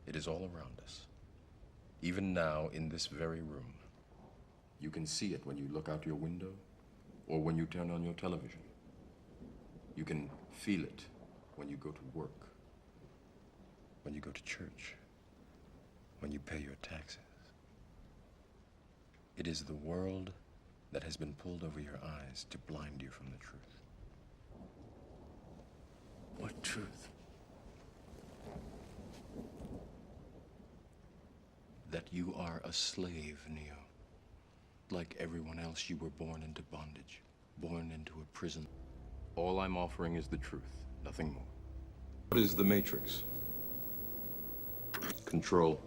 It is all around us. Even now, in this very room. You can see it when you look out your window or when you turn on your television. You can feel it when you go to work, when you go to church, when you pay your taxes. It is the world that has been pulled over your eyes to blind you from the truth. What truth? That you are a slave, Neo. Like everyone else, you were born into bondage, born into a prison. All I'm offering is the truth, nothing more. What is the Matrix? Control.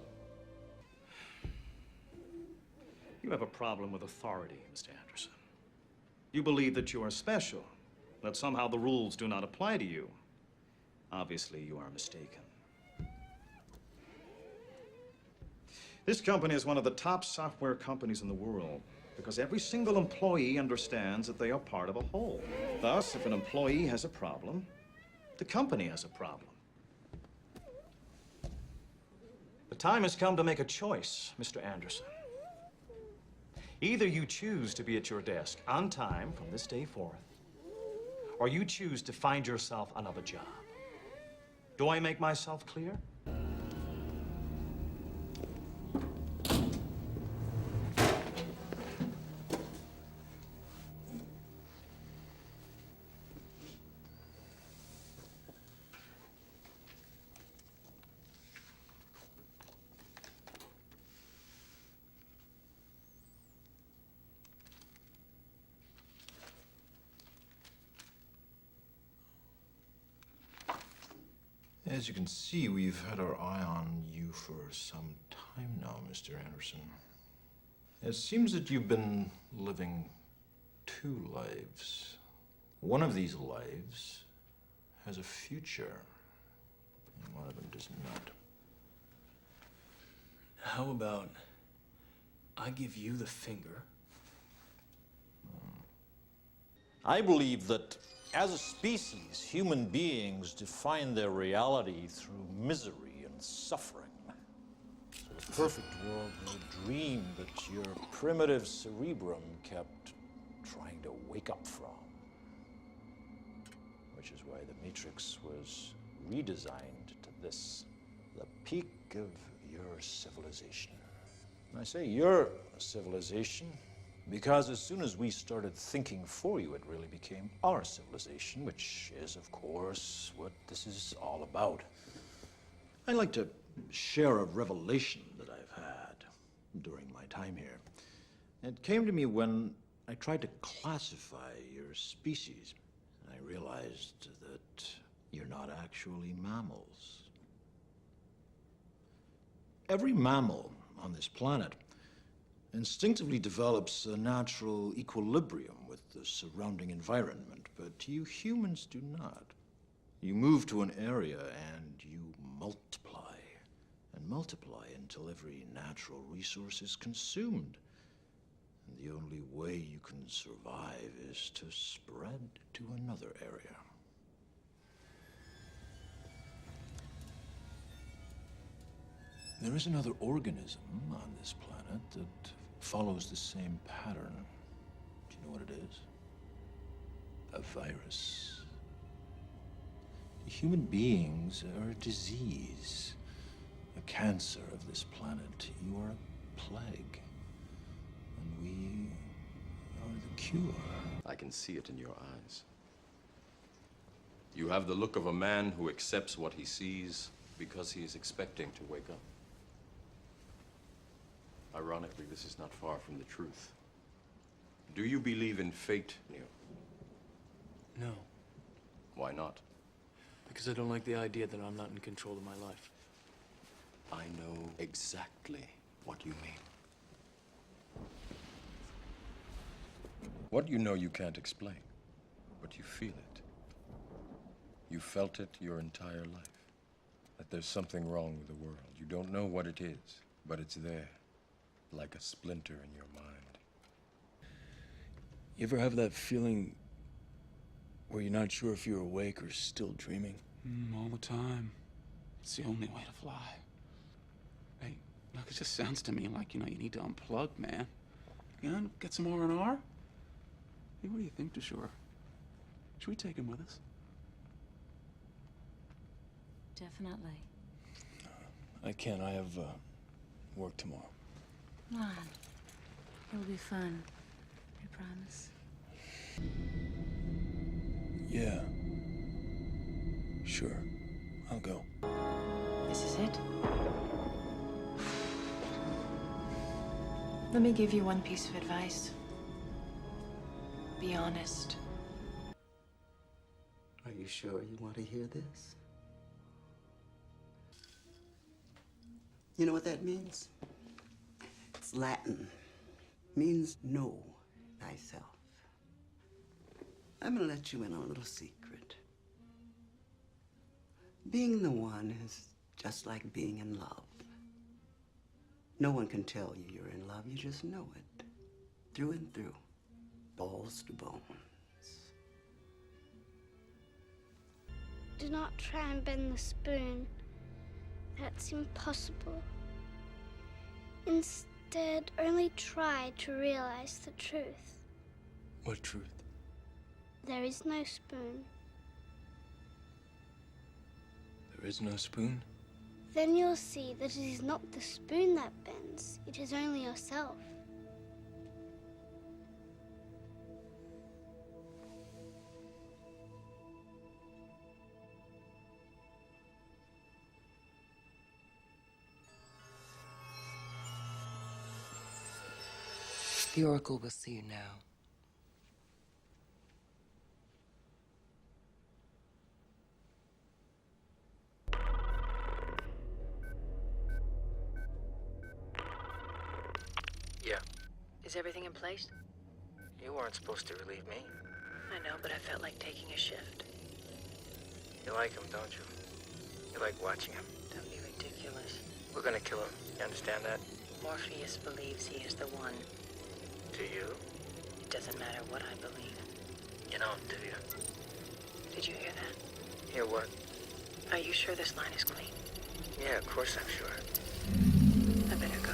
You have a problem with authority, Mr. Anderson. You believe that you are special, that somehow the rules do not apply to you. Obviously, you are mistaken. This company is one of the top software companies in the world because every single employee understands that they are part of a whole. Thus, if an employee has a problem, the company has a problem. The time has come to make a choice, Mr. Anderson. Either you choose to be at your desk on time from this day forth, or you choose to find yourself another job. Do I make myself clear? As you can see, we've had our eye on you for some time now, Mr. Anderson. It seems that you've been living two lives. One of these lives has a future, and one of them does not. How about I give you the finger? I believe that as a species, human beings define their reality through misery and suffering. So the perfect world was a dream that your primitive cerebrum kept trying to wake up from. Which is why the Matrix was redesigned to this, the peak of your civilization. And I say your civilization because as soon as we started thinking for you, it really became our civilization, which is, of course, what this is all about. I'd like to share a revelation that I've had during my time here. It came to me when I tried to classify your species. I realized that you're not actually mammals. Every mammal on this planet instinctively develops a natural equilibrium with the surrounding environment, but you humans do not. You move to an area and you multiply, and multiply until every natural resource is consumed. And the only way you can survive is to spread to another area. There is another organism on this planet that follows the same pattern. Do you know what it is? A virus. Human beings are a disease, a cancer of this planet. You are a plague, and we are the cure. I can see it in your eyes. You have the look of a man who accepts what he sees because he is expecting to wake up. Ironically, this is not far from the truth. Do you believe in fate, Neo? No, Why not? because I don't like the idea that I'm not in control of my life. I know exactly what you mean. What you know you can't explain, but you feel it. You felt it your entire life, that there's something wrong with the world. You don't know what it is, but it's there, like a splinter in your mind. You ever have that feeling where you're not sure if you're awake or still dreaming? All the time. It's the only way to fly. just sounds to me like, you need to unplug, man. Get some R&R? Hey, what do you think, DeShore? Should we take him with us? Definitely. I can't. I have work tomorrow. Come on. It'll be fun. I promise. Yeah. Sure. I'll go. This is it? Let me give you one piece of advice. Be honest. Are you sure you want to hear this? You know what that means? It's Latin. Means know thyself. I'm gonna let you in on a little secret. Being the one is just like being in love. No one can tell you you're in love, you just know it. Through and through. Balls to bones. Do not try and bend the spoon. That's impossible. Instead, only try to realize the truth. What truth? There is no spoon. There is no spoon? Then you'll see that it is not the spoon that bends, it is only yourself. The Oracle will see you now. Yeah. Is everything in place? You weren't supposed to relieve me. I know, but I felt like taking a shift. You like him, don't you? You like watching him. Don't be ridiculous. We're gonna kill him. You understand that? Morpheus believes he is the one. Do you? It doesn't matter what I believe. You don't, do you? Did you hear that? Hear what? Are you sure this line is clean? Yeah, of course I'm sure. I better go.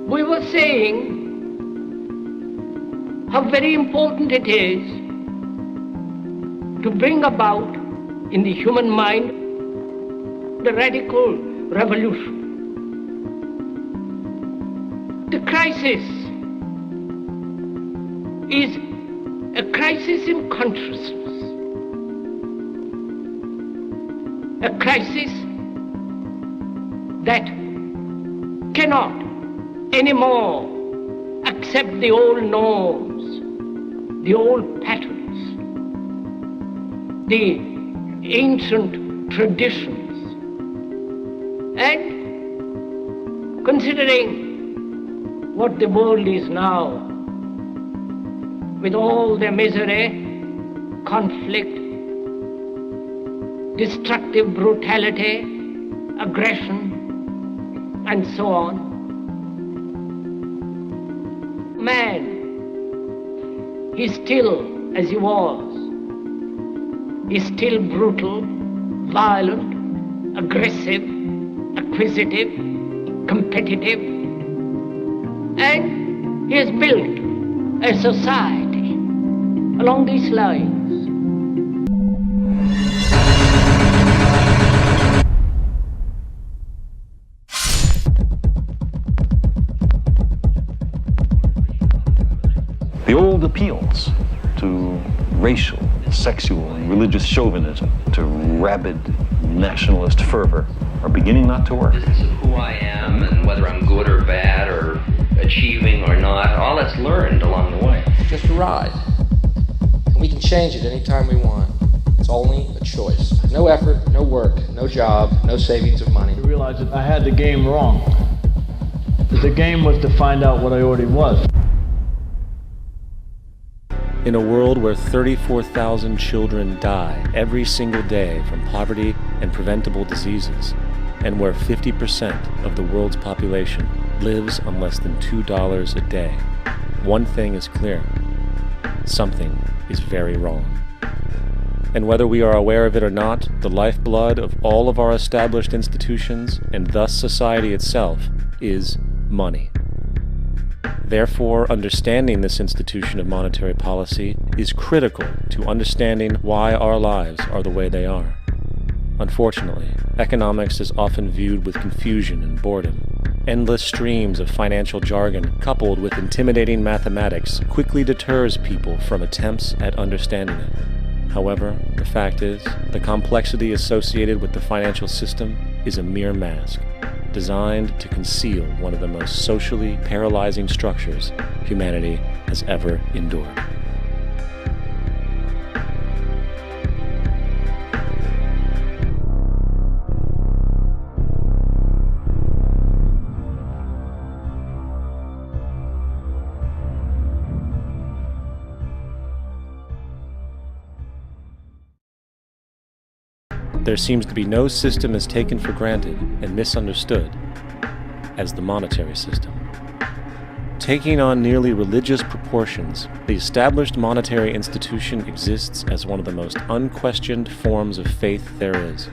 We were saying how very important it is to bring about in the human mind the radical revolution. The crisis is a crisis in consciousness, a crisis that cannot anymore accept the old norms, the old patterns, the ancient traditions. And considering what the world is now, with all the misery, conflict, destructive brutality, aggression, and so on, man is still as he was. He's still brutal, violent, aggressive, acquisitive, competitive, and he has built a society along these lines. appeals to racial, sexual, and religious chauvinism, to rabid nationalist fervor, are beginning not to work. Business of who I am and whether I'm good or bad or achieving or not, all that's learned along the way. Just a ride. And we can change it anytime we want. It's only a choice. No effort, no work, no job, no savings of money. I realized that I had the game wrong. That the game was to find out what I already was. In a world where 34,000 children die every single day from poverty and preventable diseases, and where 50% of the world's population lives on less than $2 a day, one thing is clear: something is very wrong. And whether we are aware of it or not, the lifeblood of all of our established institutions, and thus society itself, is money. Therefore, understanding this institution of monetary policy is critical to understanding why our lives are the way they are. Unfortunately, economics is often viewed with confusion and boredom. Endless streams of financial jargon coupled with intimidating mathematics quickly deters people from attempts at understanding it. However, the fact is, the complexity associated with the financial system is a mere mask, designed to conceal one of the most socially paralyzing structures humanity has ever endured. There seems to be no system as taken for granted and misunderstood as the monetary system. Taking on nearly religious proportions, the established monetary institution exists as one of the most unquestioned forms of faith there is.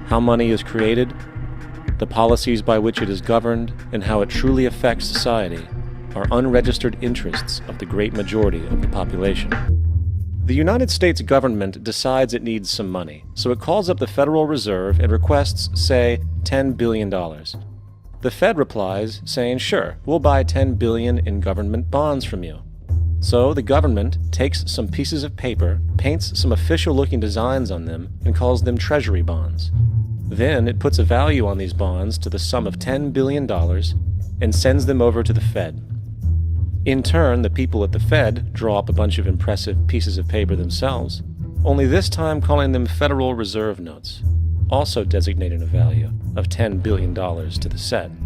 How money is created, the policies by which it is governed, and how it truly affects society are unregistered interests of the great majority of the population. The United States government decides it needs some money, so it calls up the Federal Reserve and requests, say, $10 billion. The Fed replies, saying, sure, we'll buy $10 billion in government bonds from you. So the government takes some pieces of paper, paints some official-looking designs on them, and calls them Treasury bonds. Then it puts a value on these bonds to the sum of $10 billion and sends them over to the Fed. In turn, the people at the Fed draw up a bunch of impressive pieces of paper themselves, only this time calling them Federal Reserve notes, also designating a value of $10 billion to the Fed.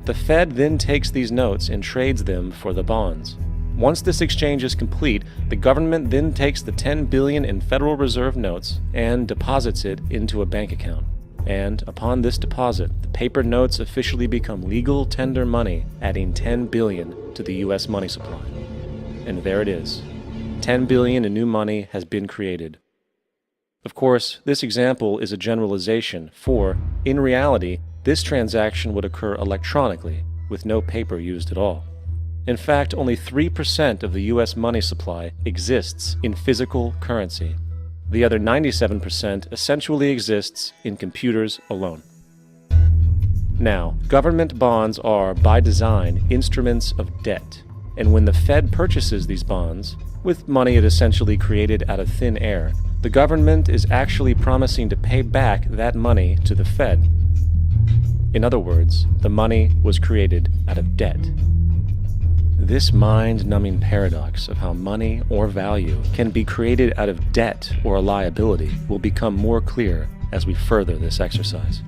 The Fed then takes these notes and trades them for the bonds. Once this exchange is complete, the government then takes the $10 billion in Federal Reserve notes and deposits it into a bank account. And upon this deposit, the paper notes officially become legal tender money, adding $10 billion to the U.S. money supply. And there it is. $10 billion in new money has been created. Of course, this example is a generalization, for, in reality, this transaction would occur electronically, with no paper used at all. In fact, only 3% of the U.S. money supply exists in physical currency. The other 97% essentially exists in computers alone. Now, government bonds are, by design, instruments of debt, and when the Fed purchases these bonds, with money it essentially created out of thin air, the government is actually promising to pay back that money to the Fed. In other words, the money was created out of debt. This mind-numbing paradox of how money or value can be created out of debt or a liability will become more clear as we further this exercise.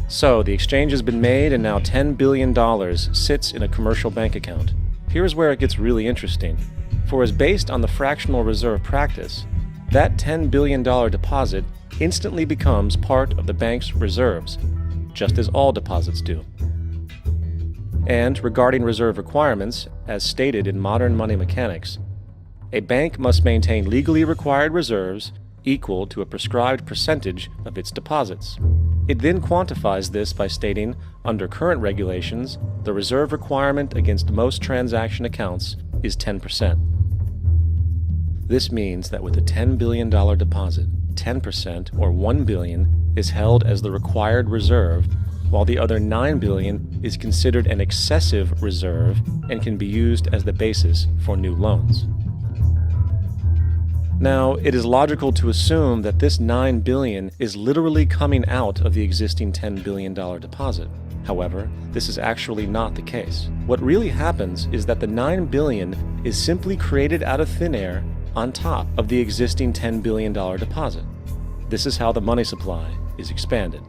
So, the exchange has been made and now $10 billion sits in a commercial bank account. Here's where it gets really interesting. For as based on the fractional reserve practice, that $10 billion deposit instantly becomes part of the bank's reserves, just as all deposits do. And regarding reserve requirements, as stated in modern money mechanics, a bank must maintain legally required reserves equal to a prescribed percentage of its deposits. It then quantifies this by stating, under current regulations, the reserve requirement against most transaction accounts is 10%. This means that with a $10 billion deposit, 10%, or $1 billion, is held as the required reserve, while the other $9 billion is considered an excessive reserve and can be used as the basis for new loans. Now, it is logical to assume that this $9 billion is literally coming out of the existing $10 billion deposit. However, this is actually not the case. What really happens is that the $9 billion is simply created out of thin air on top of the existing $10 billion deposit. This is how the money supply is expanded.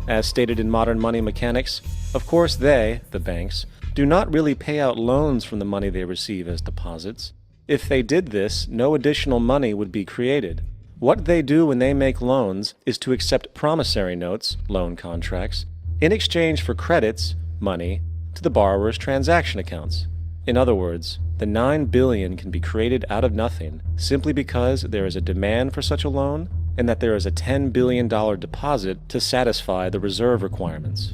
As stated in modern money mechanics, of course they, the banks, do not really pay out loans from the money they receive as deposits. If they did this, no additional money would be created. What they do when they make loans is to accept promissory notes, loan contracts, in exchange for credits, money, to the borrower's transaction accounts. In other words, the $9 billion can be created out of nothing simply because there is a demand for such a loan and that there is a $10 billion deposit to satisfy the reserve requirements.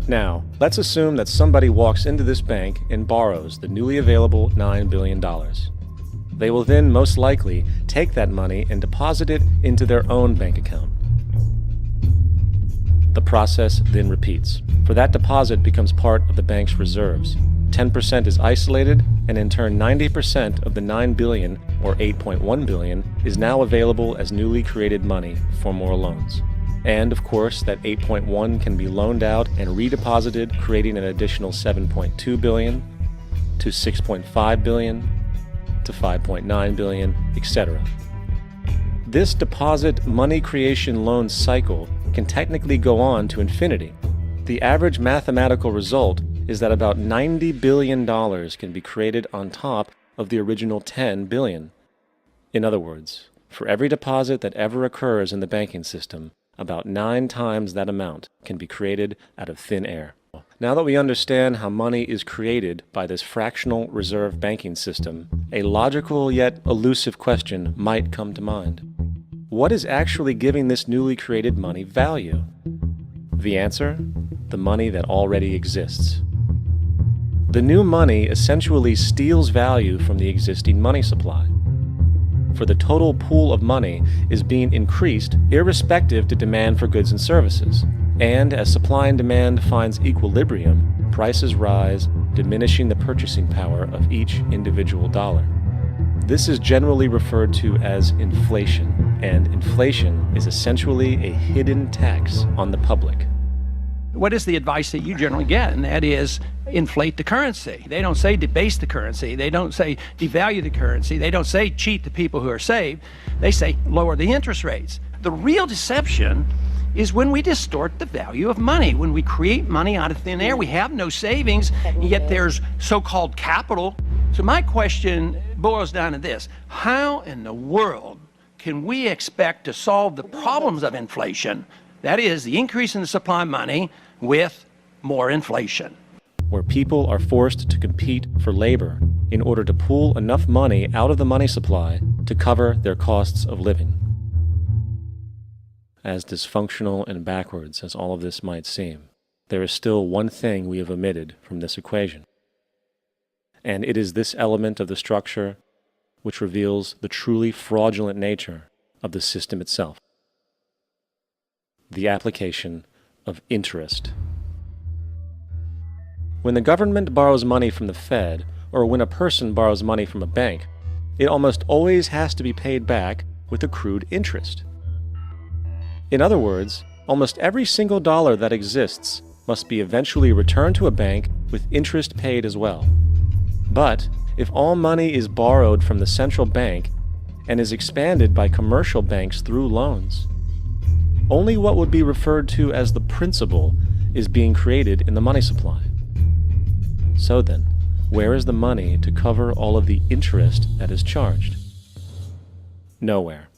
Now, let's assume that somebody walks into this bank and borrows the newly available $9 billion. They will then most likely take that money and deposit it into their own bank account. The process then repeats, for that deposit becomes part of the bank's reserves. 10% is isolated, and in turn 90% of the $9 billion, or $8.1 billion, is now available as newly created money for more loans. And of course, that 8.1 can be loaned out and redeposited, creating an additional 7.2 billion, to 6.5 billion, to 5.9 billion, etc. This deposit money creation loan cycle can technically go on to infinity. The average mathematical result is that about $90 billion can be created on top of the original $10 billion. In other words, for every deposit that ever occurs in the banking system, about 9 times that amount can be created out of thin air. Now that we understand how money is created by this fractional reserve banking system, a logical yet elusive question might come to mind. What is actually giving this newly created money value? The answer? The money that already exists. The new money essentially steals value from the existing money supply. For the total pool of money is being increased irrespective to demand for goods and services. And as supply and demand finds equilibrium, prices rise, diminishing the purchasing power of each individual dollar. This is generally referred to as inflation, and inflation is essentially a hidden tax on the public. What is the advice that you generally get? And that is inflate the currency. They don't say debase the currency. They don't say devalue the currency. They don't say cheat the people who are saved. They say lower the interest rates. The real deception is when we distort the value of money. When we create money out of thin air, we have no savings, and yet there's so-called capital. So my question boils down to this: how in the world can we expect to solve the problems of inflation, that is, the increase in the supply of money, with more inflation? Where people are forced to compete for labor in order to pool enough money out of the money supply to cover their costs of living. As dysfunctional and backwards as all of this might seem, there is still one thing we have omitted from this equation. And it is this element of the structure which reveals the truly fraudulent nature of the system itself: the application of interest. When the government borrows money from the Fed, or when a person borrows money from a bank, it almost always has to be paid back with accrued interest. In other words, almost every single dollar that exists must be eventually returned to a bank with interest paid as well. But if all money is borrowed from the central bank and is expanded by commercial banks through loans, only what would be referred to as the principal is being created in the money supply. So then, where is the money to cover all of the interest that is charged? Nowhere.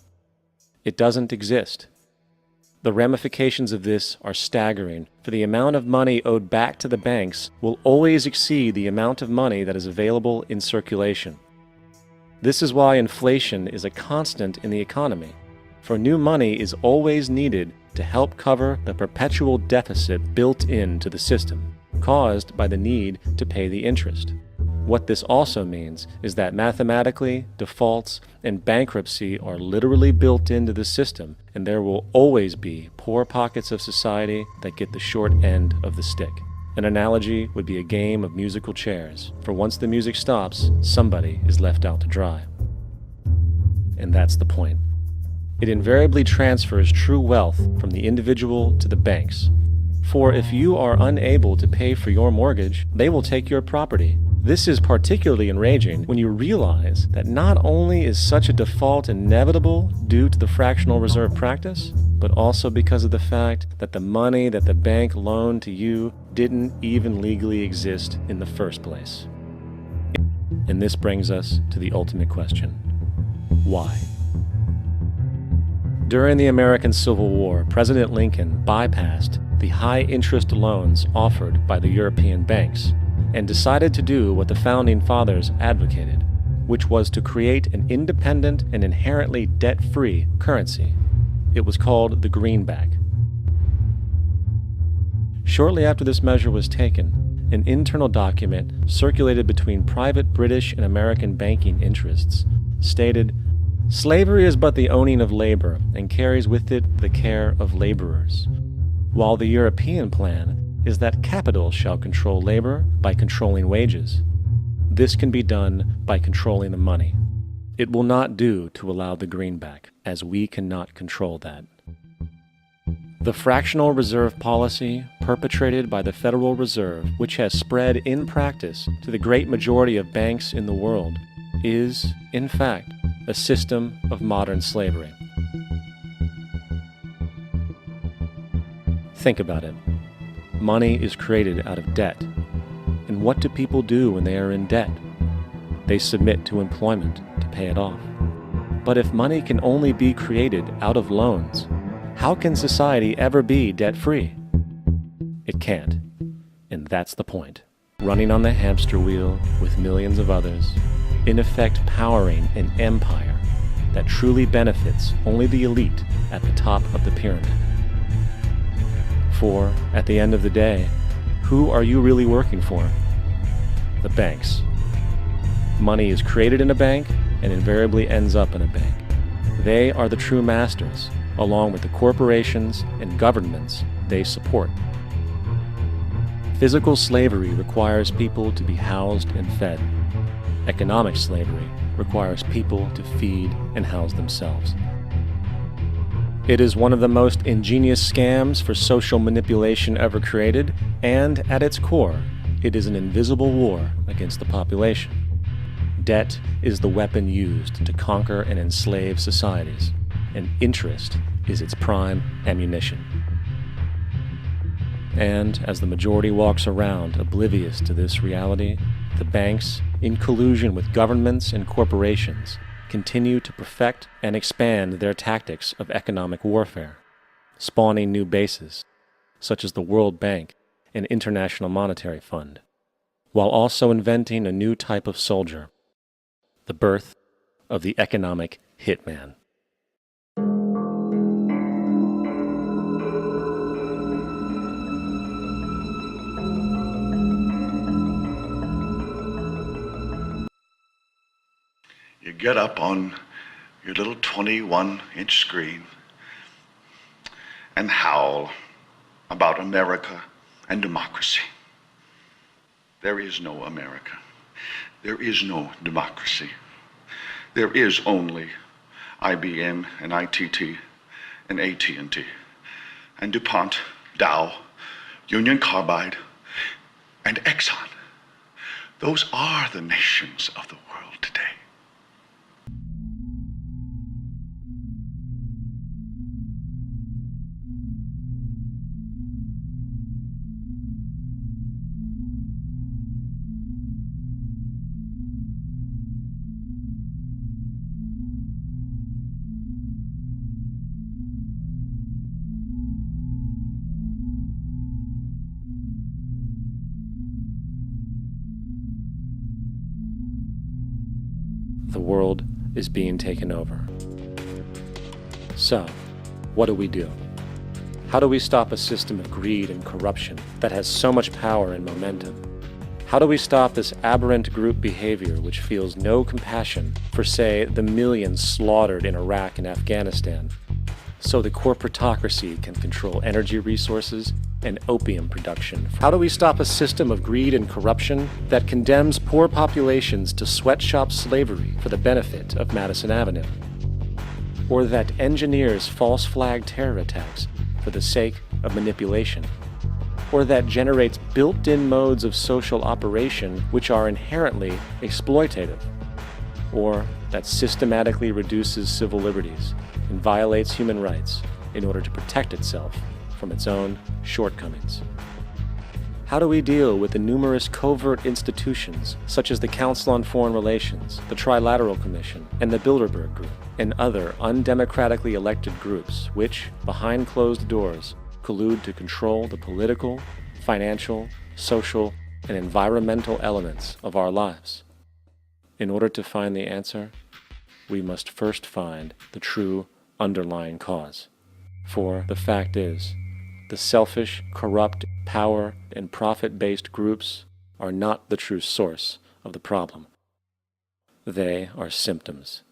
It doesn't exist. The ramifications of this are staggering, for the amount of money owed back to the banks will always exceed the amount of money that is available in circulation. This is why inflation is a constant in the economy, for new money is always needed to help cover the perpetual deficit built into the system, caused by the need to pay the interest. What this also means is that mathematically, defaults and bankruptcy are literally built into the system, and there will always be poor pockets of society that get the short end of the stick. An analogy would be a game of musical chairs, for once the music stops, somebody is left out to dry. And that's the point. It invariably transfers true wealth from the individual to the banks. For if you are unable to pay for your mortgage, they will take your property. This is particularly enraging when you realize that not only is such a default inevitable due to the fractional reserve practice, but also because of the fact that the money that the bank loaned to you didn't even legally exist in the first place. And this brings us to the ultimate question: why? During the American Civil War, President Lincoln bypassed the high-interest loans offered by the European banks and decided to do what the Founding Fathers advocated, which was to create an independent and inherently debt-free currency. It was called the greenback. Shortly after this measure was taken, an internal document circulated between private British and American banking interests stated, "Slavery is but the owning of labor and carries with it the care of laborers, while the European plan is that capital shall control labor by controlling wages. This can be done by controlling the money. It will not do to allow the greenback, as we cannot control that." The fractional reserve policy perpetrated by the Federal Reserve, which has spread in practice to the great majority of banks in the world, is, in fact, a system of modern slavery. Think about it. Money is created out of debt. And what do people do when they are in debt? They submit to employment to pay it off. But if money can only be created out of loans, how can society ever be debt-free? It can't. And that's the point. Running on the hamster wheel with millions of others, in effect powering an empire that truly benefits only the elite at the top of the pyramid. For, at the end of the day, who are you really working for? The banks. Money is created in a bank and invariably ends up in a bank. They are the true masters, along with the corporations and governments they support. Physical slavery requires people to be housed and fed. Economic slavery requires people to feed and house themselves. It is one of the most ingenious scams for social manipulation ever created, and at its core, it is an invisible war against the population. Debt is the weapon used to conquer and enslave societies, and interest is its prime ammunition. And as the majority walks around oblivious to this reality, the banks, in collusion with governments and corporations, continue to perfect and expand their tactics of economic warfare, spawning new bases, such as the World Bank and International Monetary Fund, while also inventing a new type of soldier, the birth of the economic hitman. You get up on your little 21-inch screen and howl about America and democracy. There is no America. There is no democracy. There is only IBM and ITT and AT&T and DuPont, Dow, Union Carbide, and Exxon. Those are the nations of the world today. The world is being taken over. So, what do? How do we stop a system of greed and corruption that has so much power and momentum? How do we stop this aberrant group behavior which feels no compassion for, say, the millions slaughtered in Iraq and Afghanistan, so the corporatocracy can control energy resources and opium production? How do we stop a system of greed and corruption that condemns poor populations to sweatshop slavery for the benefit of Madison Avenue? Or that engineers false flag terror attacks for the sake of manipulation? Or that generates built-in modes of social operation which are inherently exploitative? Or that systematically reduces civil liberties and violates human rights in order to protect itself from its own shortcomings? How do we deal with the numerous covert institutions such as the Council on Foreign Relations, the Trilateral Commission, and the Bilderberg Group, and other undemocratically elected groups which, behind closed doors, collude to control the political, financial, social, and environmental elements of our lives? In order to find the answer, we must first find the true underlying cause. For the fact is, the selfish, corrupt, power, and profit-based groups are not the true source of the problem. They are symptoms.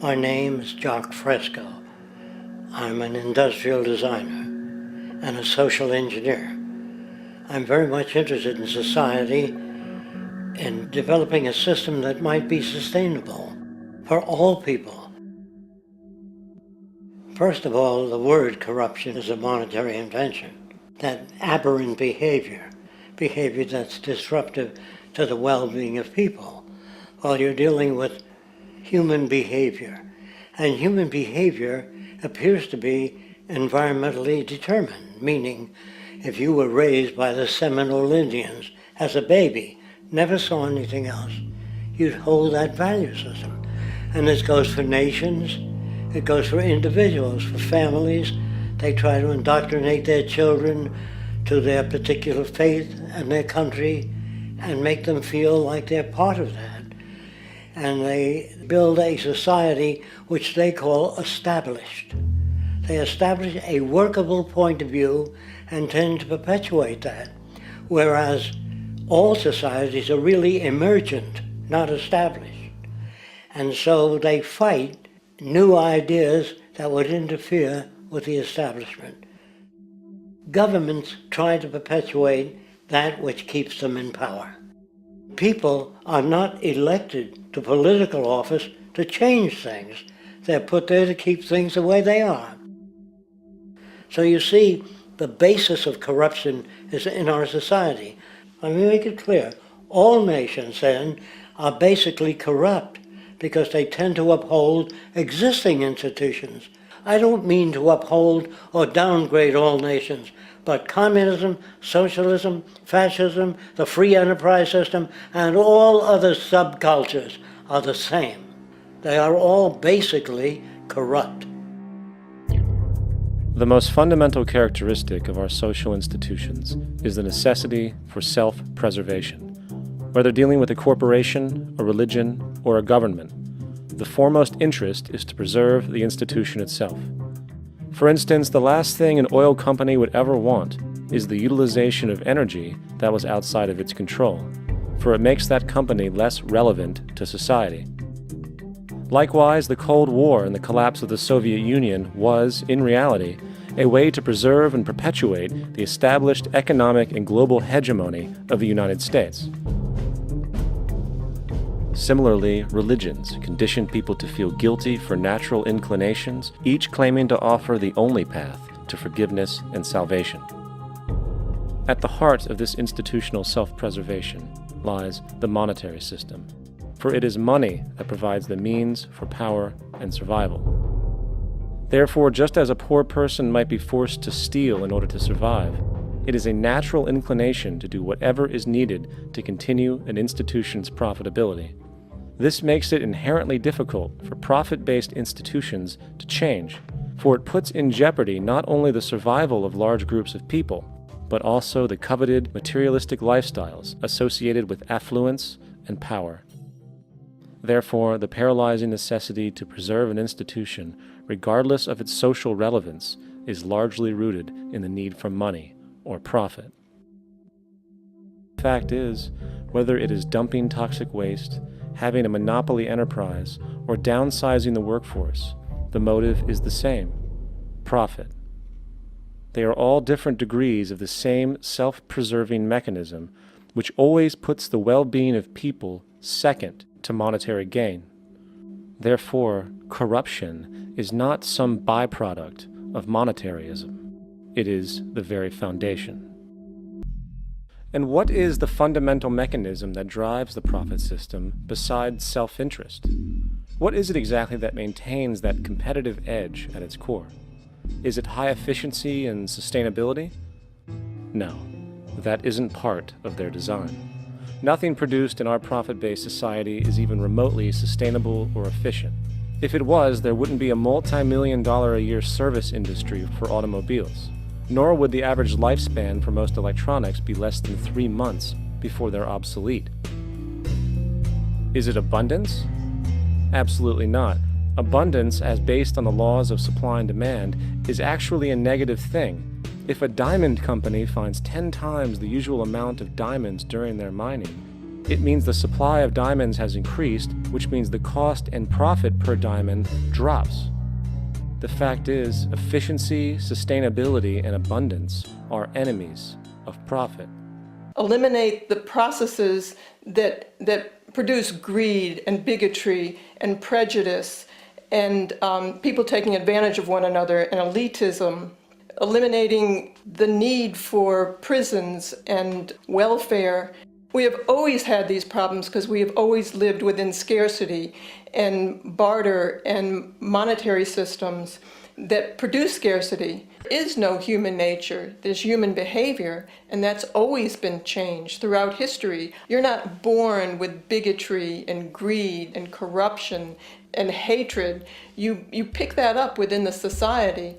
My name is Jacques Fresco. I'm an industrial designer and a social engineer. I'm very much interested in society and developing a system that might be sustainable for all people. First of all, the word corruption is a monetary invention. That aberrant behavior that's disruptive to the well-being of people, while you're dealing with human behavior. And human behavior appears to be environmentally determined, meaning if you were raised by the Seminole Indians as a baby, never saw anything else, you'd hold that value system. And this goes for nations, it goes for individuals, for families. They try to indoctrinate their children to their particular faith and their country and make them feel like they're part of that. And they build a society which they call established. They establish a workable point of view and tend to perpetuate that, whereas all societies are really emergent, not established. And so they fight new ideas that would interfere with the establishment. Governments try to perpetuate that which keeps them in power. People are not elected to political office to change things. They're put there to keep things the way they are. So you see, the basis of corruption is in our society. Let me make it clear. All nations then are basically corrupt because they tend to uphold existing institutions. I don't mean to uphold or downgrade all nations, but communism, socialism, fascism, the free enterprise system, and all other subcultures are the same. They are all basically corrupt. The most fundamental characteristic of our social institutions is the necessity for self-preservation. Whether dealing with a corporation, a religion, or a government, the foremost interest is to preserve the institution itself. For instance, the last thing an oil company would ever want is the utilization of energy that was outside of its control, for it makes that company less relevant to society. Likewise, the Cold War and the collapse of the Soviet Union was, in reality, a way to preserve and perpetuate the established economic and global hegemony of the United States. Similarly, religions condition people to feel guilty for natural inclinations, each claiming to offer the only path to forgiveness and salvation. At the heart of this institutional self-preservation lies the monetary system, for it is money that provides the means for power and survival. Therefore, just as a poor person might be forced to steal in order to survive, it is a natural inclination to do whatever is needed to continue an institution's profitability. This makes it inherently difficult for profit-based institutions to change, for it puts in jeopardy not only the survival of large groups of people, but also the coveted materialistic lifestyles associated with affluence and power. Therefore, the paralyzing necessity to preserve an institution, regardless of its social relevance, is largely rooted in the need for money or profit. The fact is, whether it is dumping toxic waste, having a monopoly enterprise, or downsizing the workforce, the motive is the same: profit. They are all different degrees of the same self-preserving mechanism, which always puts the well-being of people second to monetary gain. Therefore, corruption is not some byproduct of monetarism. It is the very foundation. And what is the fundamental mechanism that drives the profit system besides self-interest? What is it exactly that maintains that competitive edge at its core? Is it high efficiency and sustainability? No, that isn't part of their design. Nothing produced in our profit-based society is even remotely sustainable or efficient. If it was, there wouldn't be a multi-million-dollar-a-year service industry for automobiles. Nor would the average lifespan for most electronics be less than 3 months before they're obsolete. Is it abundance? Absolutely not. Abundance, as based on the laws of supply and demand, is actually a negative thing. If a diamond company finds 10 times the usual amount of diamonds during their mining, it means the supply of diamonds has increased, which means the cost and profit per diamond drops. The fact is, efficiency, sustainability, and abundance are enemies of profit. Eliminate the processes that produce greed and bigotry and prejudice and people taking advantage of one another and elitism. Eliminating the need for prisons and welfare. We have always had these problems because we have always lived within scarcity and barter and monetary systems that produce scarcity. There is no human nature, there's human behavior, and that's always been changed throughout history. You're not born with bigotry and greed and corruption and hatred. You pick that up within the society.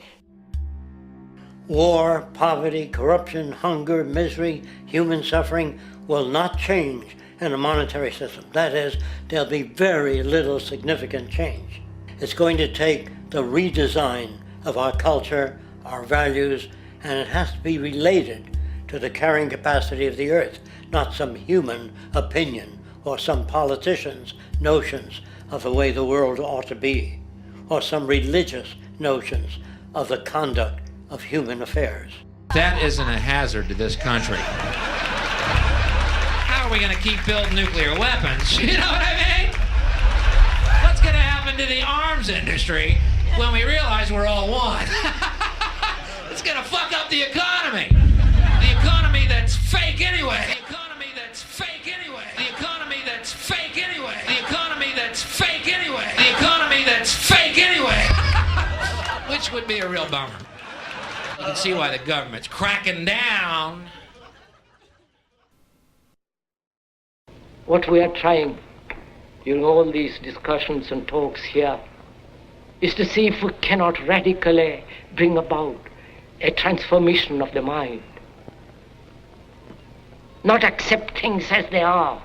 War, poverty, corruption, hunger, misery, human suffering will not change in a monetary system. That is, there'll be very little significant change. It's going to take the redesign of our culture, our values, and it has to be related to the carrying capacity of the earth, not some human opinion or some politician's notions of the way the world ought to be, or some religious notions of the conduct of human affairs. That isn't a hazard to this country. How are we going to keep building nuclear weapons? You know what I mean? What's going to happen to the arms industry when we realize we're all one? It's going to fuck up the economy. The economy that's fake anyway. The economy that's fake anyway. The economy that's fake anyway. The economy that's fake anyway. The economy that's fake anyway. Which would be a real bummer. You can see why the government's cracking down. What we are trying during all these discussions and talks here is to see if we cannot radically bring about a transformation of the mind. Not accept things as they are,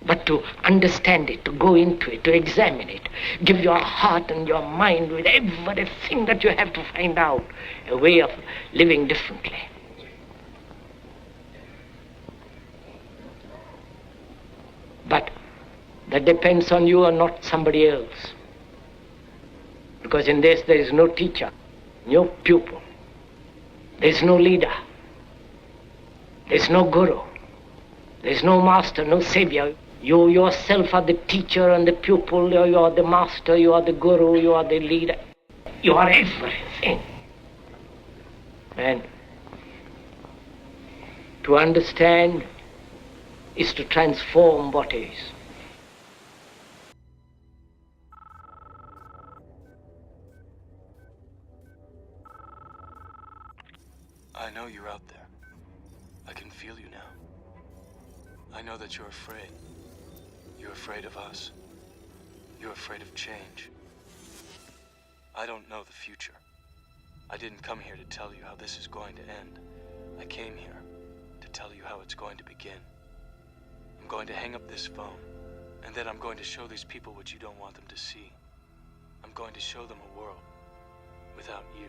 but to understand it, to go into it, to examine it, give your heart and your mind with everything that you have to find out a way of living differently. But that depends on you and not somebody else. Because in this there is no teacher, no pupil, there is no leader, there is no guru, there is no master, no savior. You yourself are the teacher and the pupil, you are the master, you are the guru, you are the leader. You are everything. And to understand is to transform what is. I know you're out there. I can feel you now. I know that you're afraid. You're afraid of us. You're afraid of change. I don't know the future, I didn't come here to tell you how this is going to end. I came here to tell you how it's going to begin. I'm going to hang up this phone, and then I'm going to show these people what you don't want them to see. I'm going to show them a world without you.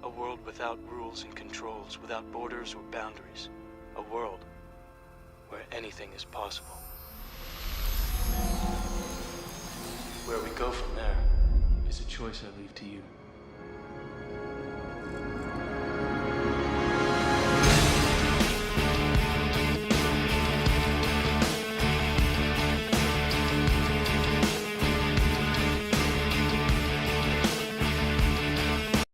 A world without rules and controls, without borders or boundaries. A world where anything is possible. Where we go from there is a choice I leave to you.